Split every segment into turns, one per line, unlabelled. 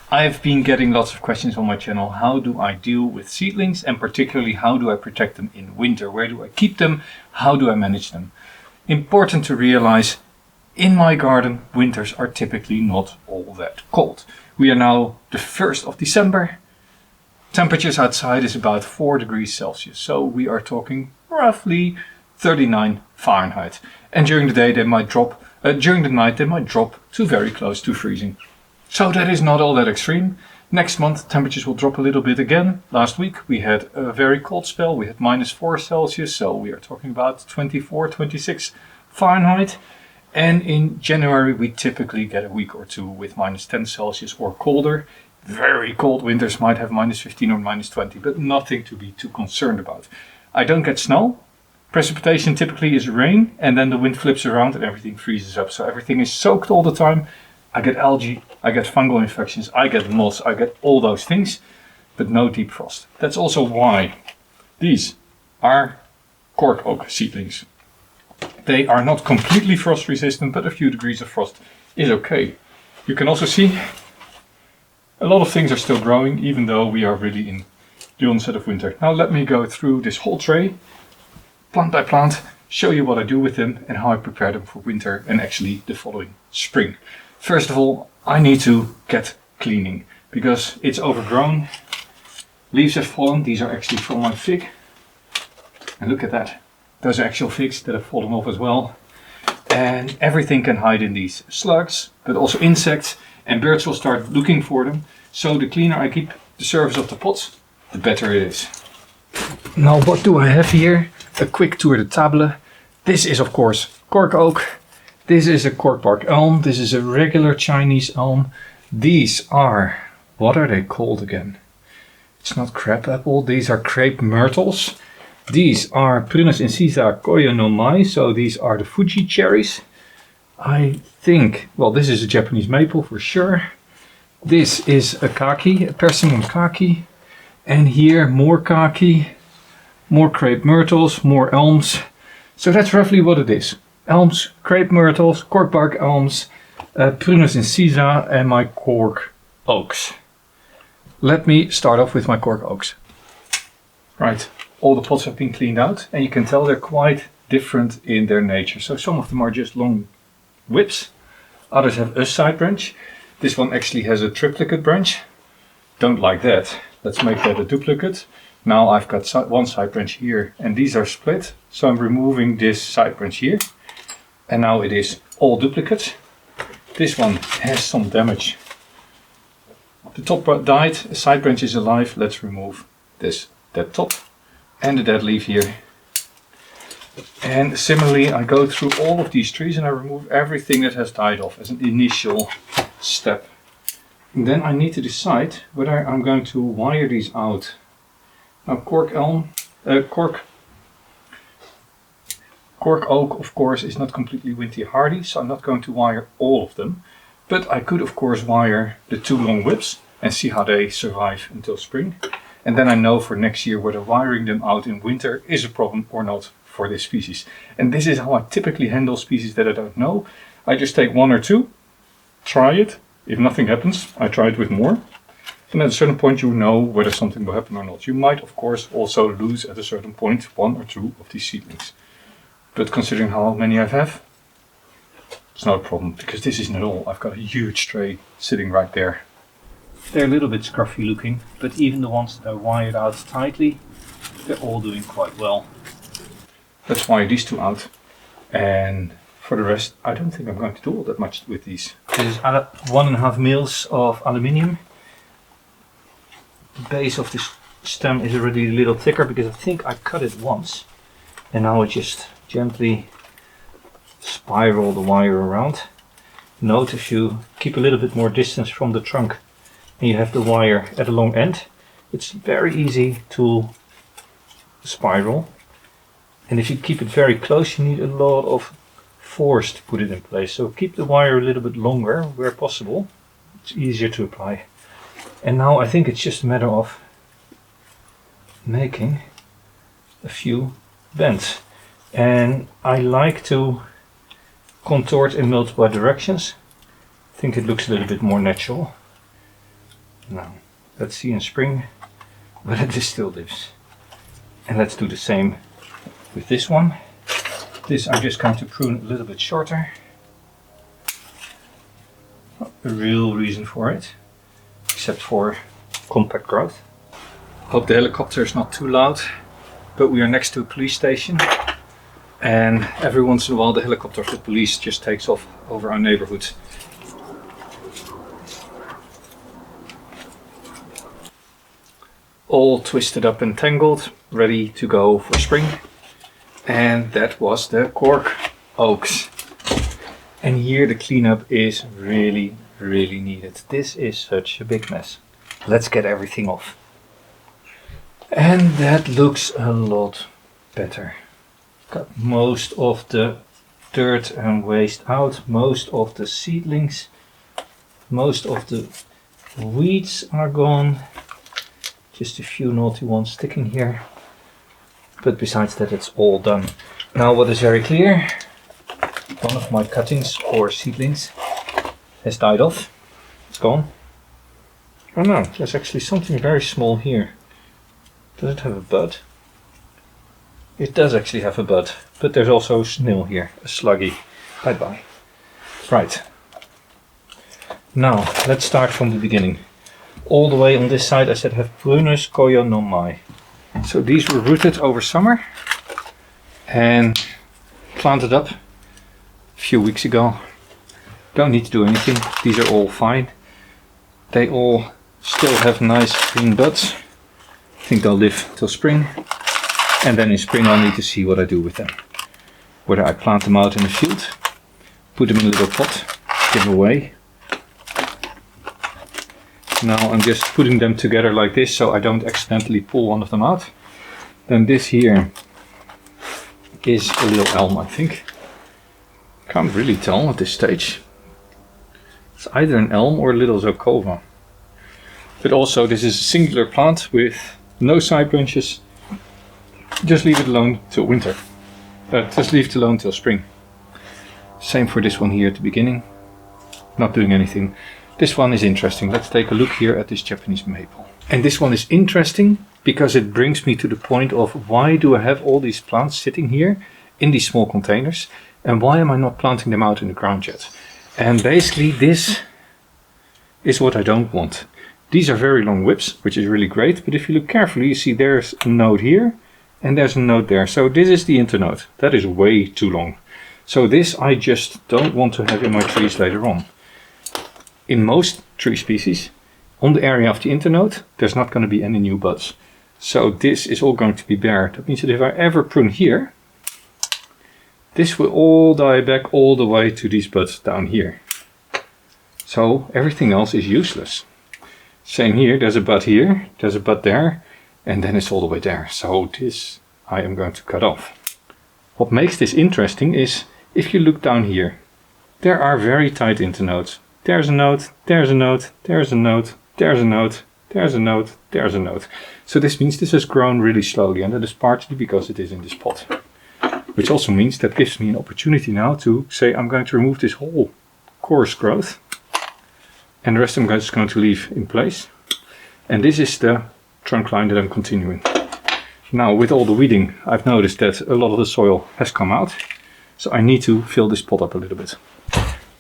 I've been getting lots of questions on my channel. How do I deal with seedlings, and particularly how do I protect them in winter? Where do I keep them? How do I manage them? Important to realize, in my garden, winters are typically not all that cold. We are now the 1st of December. Temperatures outside is about 4 degrees Celsius. So we are talking roughly 39 Fahrenheit. And during the day they might drop, during the night they might drop to very close to freezing. So that is not all that extreme. Next month temperatures will drop a little bit again. Last week we had a very cold spell. We had -4 Celsius, so we are talking about 24, 26 Fahrenheit. And in January we typically get a week or two with -10 Celsius or colder. Very cold winters might have -15 or -20, but nothing to be too concerned about. I don't get snow. Precipitation typically is rain, and then the wind flips around and everything freezes up. So everything is soaked all the time. I get algae, I get fungal infections, I get moss, I get all those things, but no deep frost. That's also why these are cork oak seedlings. They are not completely frost resistant, but a few degrees of frost is okay. You can also see a lot of things are still growing, even though we are really in the onset of winter. Now let me go through this whole tray, plant by plant, show you what I do with them and how I prepare them for winter and actually the following spring. First of all, I need to get cleaning because it's overgrown. Leaves have fallen. These are actually from my fig. And look at that. Those are actual figs that have fallen off as well. And everything can hide in these slugs, but also insects, and birds will start looking for them. So the cleaner I keep the surface of the pots, the better it is. Now what do I have here? A quick tour de table. This is of course cork oak. This is a cork bark elm. This is a regular Chinese elm. These are, what are they called again? It's not crab apple. These are crepe myrtles. These are prunus incisa koyo no mai. So these are the Fuji cherries. I think, well, this is a Japanese maple for sure. This is a khaki, a persimmon khaki. And here more khaki, more crepe myrtles, more elms. So that's roughly what it is. Elms, crepe myrtles, cork bark elms, prunus incisa, and my cork oaks. Let me start off with my cork oaks. Right, all the pots have been cleaned out, and you can tell they're quite different in their nature. So some of them are just long whips, others have a side branch. This one actually has a triplicate branch. Don't like that. Let's make that a duplicate. Now I've got one side branch here, and these are split. So I'm removing this side branch here. And now it is all duplicates. This one has some damage. The top died, the side branch is alive. Let's remove that top and the dead leaf here. And similarly I go through all of these trees and I remove everything that has died off as an initial step. And then I need to decide whether I'm going to wire these out. Now cork oak, of course, is not completely winter hardy, so I'm not going to wire all of them. But I could, of course, wire the 2 long whips and see how they survive until spring. And then I know for next year whether wiring them out in winter is a problem or not for this species. And this is how I typically handle species that I don't know. I just take 1 or 2, try it. If nothing happens, I try it with more. And at a certain point you know whether something will happen or not. You might, of course, also lose at a certain point 1 or 2 of these seedlings. But considering how many I have, it's not a problem, because this isn't at all. I've got a huge tray sitting right there. They're a little bit scruffy looking, but even the ones that are wired out tightly, they're all doing quite well. Let's wire these 2 out. And for the rest, I don't think I'm going to do all that much with these. This is 1.5 mils of aluminium. The base of this stem is already a little thicker because I think I cut it once. And now I just gently spiral the wire around. Note if you keep a little bit more distance from the trunk and you have the wire at a long end, it's very easy to spiral. And if you keep it very close, you need a lot of force to put it in place. So keep the wire a little bit longer where possible. It's easier to apply. And now I think it's just a matter of making a few bends. And I like to contort in multiple directions. I think it looks a little bit more natural. Now, let's see in spring whether this still lives. And let's do the same with this one. This I'm just going to prune a little bit shorter. Not a real reason for it, except for compact growth. Hope the helicopter is not too loud, but we are next to a police station. And every once in a while the helicopter of the police just takes off over our neighborhood. All twisted up and tangled, ready to go for spring. And that was the Cork oaks. And here the cleanup is really needed. This is such a big mess. Let's get everything off. And that looks a lot better. Got most of the dirt and waste out, most of the seedlings, most of the weeds are gone. Just a few naughty ones sticking here. But besides that, it's all done. Now what is very clear, one of my cuttings or seedlings has died off. It's gone. Oh no, there's actually something very small here. Does it have a bud? It does actually have a bud, but there's also a snail here, a sluggy. Bye bye. Right. Now, let's start from the beginning. All the way on this side I said have prunus koyo no mai. So these were rooted over summer and planted up a few weeks ago. Don't need to do anything, these are all fine. They all still have nice green buds. I think they'll live till spring. And then in spring I'll need to see what I do with them. Whether I plant them out in the field, put them in a little pot, give away. Now I'm just putting them together like this so I don't accidentally pull one of them out. Then this here is a little elm, I think. Can't really tell at this stage. It's either an elm or a little zocova. But also this is a singular plant with no side branches. Just leave it alone till winter. Just leave it alone till spring. Same for this one here at the beginning. Not doing anything. This one is interesting. Let's take a look here at this Japanese maple. And this one is interesting because it brings me to the point of why do I have all these plants sitting here in these small containers and why am I not planting them out in the ground yet? And basically this is what I don't want. These are very long whips, which is really great, but if you look carefully you see there's a node here and there's a node there. So this is the internode. That is way too long. So this I just don't want to have in my trees later on. In most tree species, on the area of the internode, there's not going to be any new buds. So this is all going to be bare. That means that if I ever prune here, this will all die back all the way to these buds down here. So everything else is useless. Same here, there's a bud here, there's a bud there, and then it's all the way there. So this I am going to cut off. What makes this interesting is, if you look down here, there are very tight internodes. There's a node, there's a node, there's a node, there's a node, there's a node, there's a node. So this means this has grown really slowly, and that is partly because it is in this pot. Which also means that gives me an opportunity now to say I'm going to remove this whole coarse growth. And the rest I'm just going to leave in place. And this is the trunk line that I'm continuing. Now with all the weeding I've noticed that a lot of the soil has come out. So I need to fill this pot up a little bit.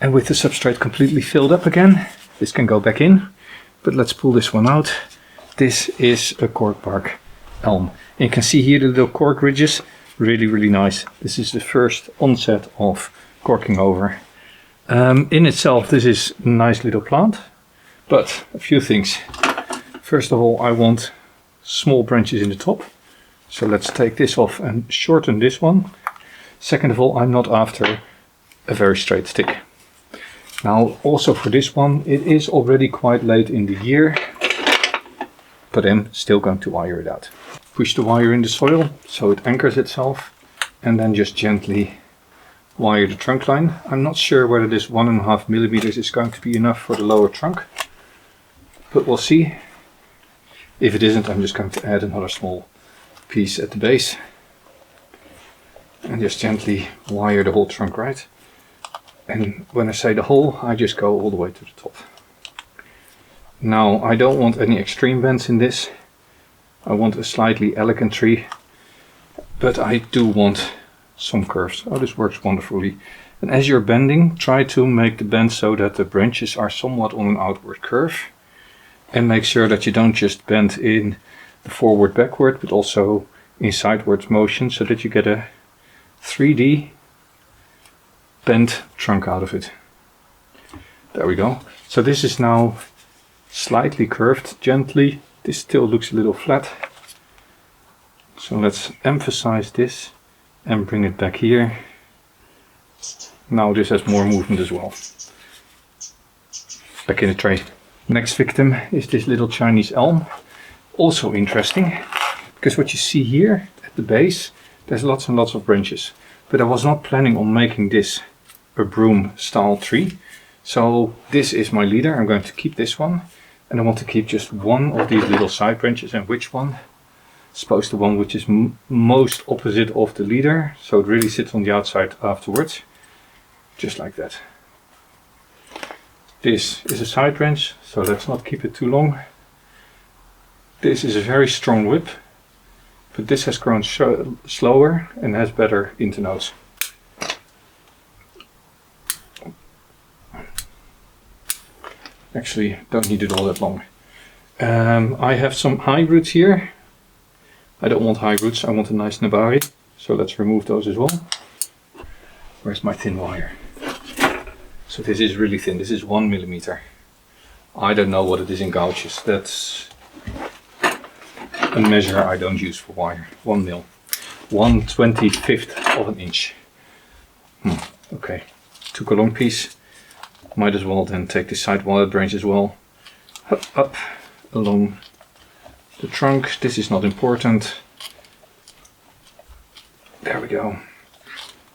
And with the substrate completely filled up again, this can go back in. But let's pull this one out. This is a cork bark elm. And you can see here the little cork ridges. Really nice. This is the first onset of corking over. In itself this is a nice little plant. But a few things. First of all, I want small branches in the top. So let's take this off and shorten this one. Second of all, I'm not after a very straight stick. Now also for this one, it is already quite late in the year, but I'm still going to wire it out. Push the wire in the soil so it anchors itself and then just gently wire the trunk line. I'm not sure whether this 1.5 millimeters is going to be enough for the lower trunk, but we'll see. If it isn't, I'm just going to add another small piece at the base and just gently wire the whole trunk right. And when I say the whole, I just go all the way to the top. Now I don't want any extreme bends in this. I want a slightly elegant tree, but I do want some curves. Oh, this works wonderfully. And as you're bending, try to make the bend so that the branches are somewhat on an outward curve. And make sure that you don't just bend in the forward backward, but also in sidewards motion, so that you get a 3D bent trunk out of it. There we go. So this is now slightly curved, gently. This still looks a little flat. So let's emphasize this and bring it back here. Now this has more movement as well. Back in the tray. Next victim is this little Chinese elm. Also interesting, because what you see here at the base, there's lots and lots of branches. But I was not planning on making this a broom style tree. So this is my leader. I'm going to keep this one. And I want to keep just one of these little side branches. And which one? I suppose the one which is most opposite of the leader. So it really sits on the outside afterwards. Just like that. This is a side branch, so let's not keep it too long. This is a very strong whip, but this has grown slower and has better internodes. Actually, don't need it all that long. I have some high roots here. I don't want high roots, I want a nice nabari. So let's remove those as well. Where's my thin wire? So this is really thin, this is 1 millimeter. I don't know what it is in gauges. That's a measure I don't use for wire. 1 mil. 1/25 of an inch. Okay, took a long piece. Might as well then take the side wire branch as well. Up along the trunk. This is not important. There we go.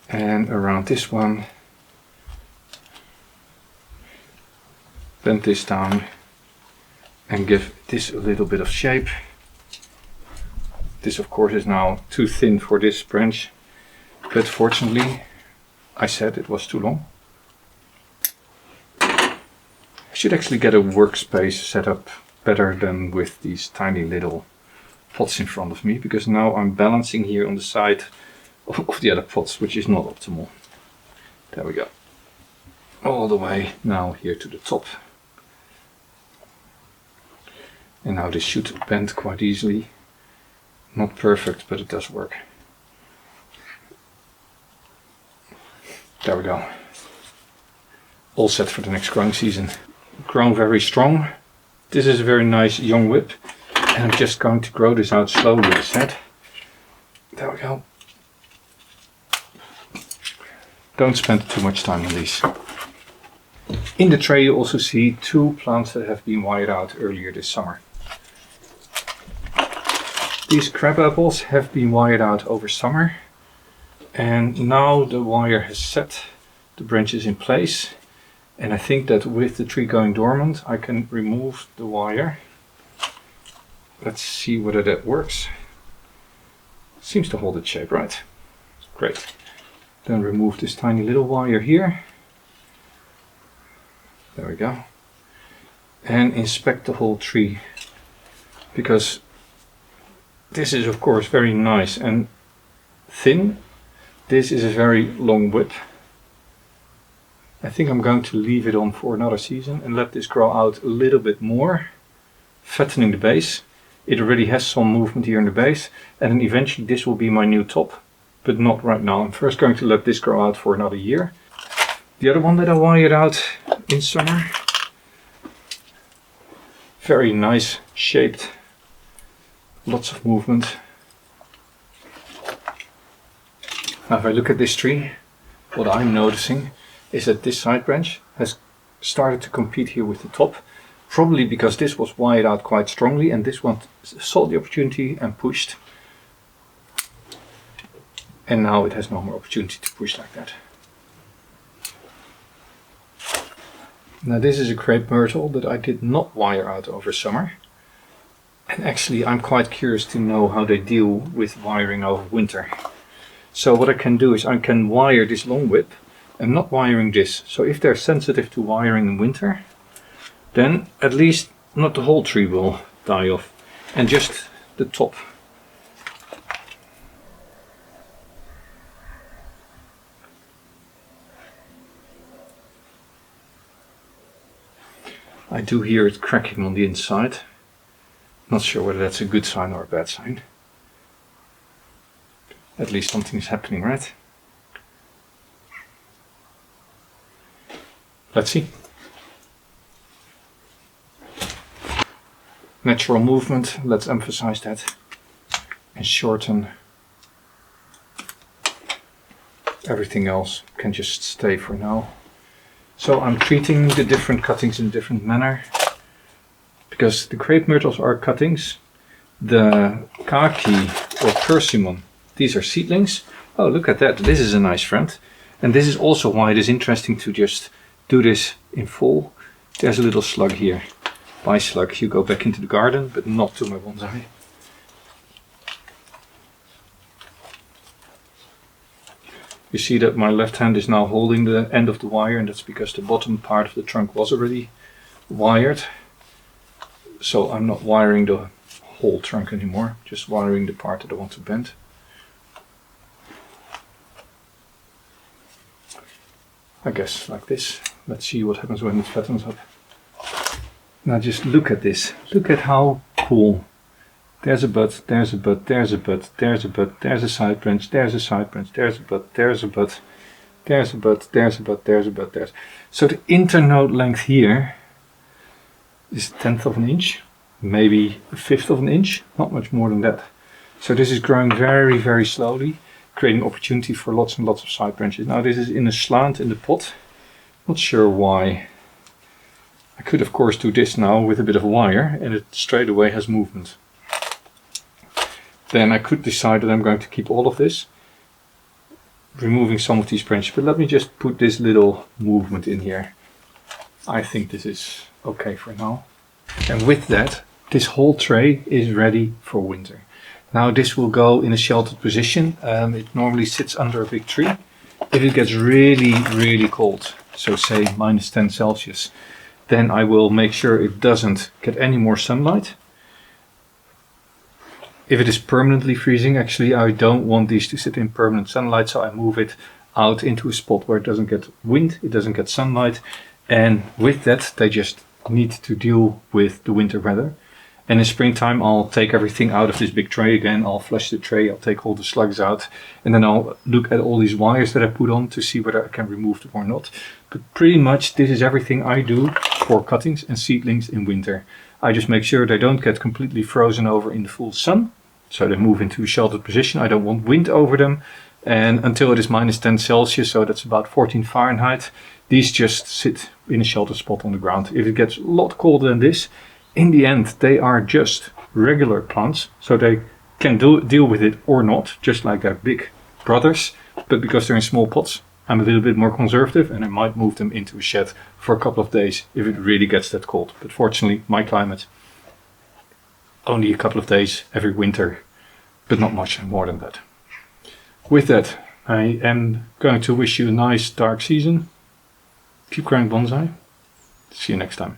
And around this one. Bend this down and give this a little bit of shape. This of course is now too thin for this branch, but fortunately I said it was too long. I should actually get a workspace set up better than with these tiny little pots in front of me, because now I'm balancing here on the side of the other pots, which is not optimal. There we go. All the way now here to the top. And now this should bend quite easily. Not perfect, but it does work. There we go. All set for the next growing season. Grown very strong. This is a very nice young whip. And I'm just going to grow this out slowly, as said. There we go. Don't spend too much time on these. In the tray you also see 2 plants that have been wired out earlier this summer. These crab apples have been wired out over summer, and now the wire has set the branches in place, and I think that with the tree going dormant I can remove the wire. Let's see whether that works. Seems to hold its shape right. Great. Then remove this tiny little wire here. There we go. And inspect the whole tree, because this is of course very nice and thin. This is a very long whip. I think I'm going to leave it on for another season and let this grow out a little bit more, fattening the base. It already has some movement here in the base, and then eventually this will be my new top, but not right now. I'm first going to let this grow out for another year. The other one that I wired out in summer, very nice shaped, lots of movement. Now if I look at this tree, what I'm noticing is that this side branch has started to compete here with the top, probably because this was wired out quite strongly and this one saw the opportunity and pushed, and now it has no more opportunity to push like that. Now this is a crepe myrtle that I did not wire out over summer. And actually I'm quite curious to know how they deal with wiring over winter. So what I can do is I can wire this long whip and not wiring this. So if they're sensitive to wiring in winter, then at least not the whole tree will die off, and just the top. I do hear it cracking on the inside. Not sure whether that's a good sign or a bad sign. At least something is happening, right? Let's see. Natural movement, let's emphasize that. And shorten. Everything else can just stay for now. So I'm treating the different cuttings in a different manner. Because the crepe myrtles are cuttings. The khaki or persimmon, these are seedlings. Oh, look at that, this is a nice friend. And this is also why it is interesting to just do this in full. There's a little slug here. Bye slug, you go back into the garden, but not to my bonsai. You see that my left hand is now holding the end of the wire, and that's because the bottom part of the trunk was already wired. So I'm not wiring the whole trunk anymore, just wiring the part that I want to bend. I guess like this. Let's see what happens when it flattens up. Now just look at this. Look at how cool. There's a bud, there's a bud, there's a bud, there's a bud, there's a side branch, there's a side branch, there's a bud, there's a bud, there's a bud, there's a bud, there's a bud, there's. So the internode length here is 1/10 of an inch, maybe 1/5 of an inch, not much more than that. So this is growing very, very slowly, creating opportunity for lots and lots of side branches. Now this is in a slant in the pot, not sure why. I could of course do this now with a bit of wire and it straight away has movement. Then I could decide that I'm going to keep all of this, removing some of these branches, but let me just put this little movement in here. I think this is okay for now. And with that, this whole tray is ready for winter. Now this will go in a sheltered position. It normally sits under a big tree. If it gets really, really cold, so say -10 Celsius, then I will make sure it doesn't get any more sunlight. If it is permanently freezing, actually I don't want these to sit in permanent sunlight, so I move it out into a spot where it doesn't get wind, it doesn't get sunlight, and with that they just need to deal with the winter weather. And in springtime I'll take everything out of this big tray again, I'll flush the tray, I'll take all the slugs out, and then I'll look at all these wires that I put on to see whether I can remove them or not. But pretty much this is everything I do for cuttings and seedlings in winter. I just make sure they don't get completely frozen over in the full sun. So they move into a sheltered position. I don't want wind over them. And until it is -10 Celsius, so that's about 14 Fahrenheit, these just sit in a sheltered spot on the ground. If it gets a lot colder than this, in the end they are just regular plants. So they can deal with it or not, just like their big brothers. But because they're in small pots, I'm a little bit more conservative and I might move them into a shed for a couple of days if it really gets that cold. But fortunately, my climate, only a couple of days every winter, but not much more than that. With that, I am going to wish you a nice dark season. Keep growing bonsai. See you next time.